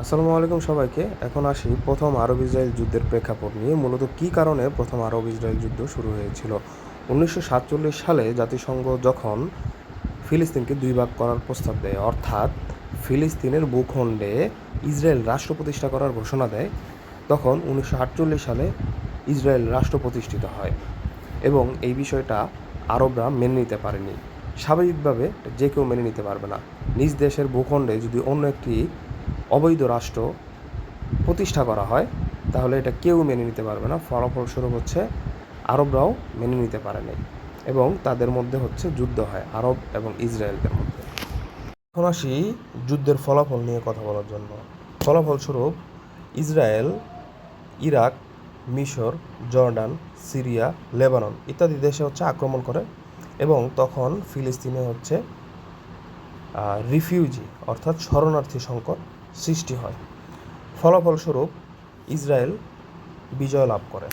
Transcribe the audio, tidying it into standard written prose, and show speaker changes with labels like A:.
A: আসসালামু আলাইকুম সবাইকে। এখন আসি প্রথম আরব ইসরায়েল যুদ্ধের প্রেক্ষাপট নিয়ে। মূলত কী কারণে প্রথম আরব ইসরায়েল যুদ্ধ শুরু হয়েছিল? 1947 সালে জাতিসংঘ যখন ফিলিস্তিনকে দুই ভাগ করার প্রস্তাব দেয়, অর্থাৎ ফিলিস্তিনের ভূখণ্ডে ইসরায়েল রাষ্ট্র প্রতিষ্ঠা করার ঘোষণা দেয়, তখন 1948 সালে ইসরায়েল রাষ্ট্র প্রতিষ্ঠিত হয় এবং এই বিষয়টা আরবরা মেনে নিতে পারেনি। স্বাভাবিকভাবে যে কেউ মেনে নিতে পারবে না। নিজ দেশের ভূখণ্ডে যদি অন্য একটি অবৈধ রাষ্ট্র প্রতিষ্ঠা করা হয় তাহলে এটা কেউ মেনে নিতে পারবে না। ফলস্বরূপ হচ্ছে আরবরাও মেনে নিতে পারে নাই এবং তাদের মধ্যে হচ্ছে যুদ্ধ হয় আরব এবং ইসরায়েলদের মধ্যে। এখন আসি যুদ্ধের ফলাফল নিয়ে কথা বলার জন্য। ফলাফলস্বরূপ ইসরায়েল ইরাক, মিশর, জর্ডান, সিরিয়া, লেবানন ইত্যাদি দেশে হচ্ছে আক্রমণ করে এবং তখন ফিলিস্তিনে হচ্ছে রিফিউজি অর্থাৎ শরণার্থী সংকট সৃষ্টি হয়। ফলাফলস্বরূপ ইসরায়েল বিজয় লাভ করে।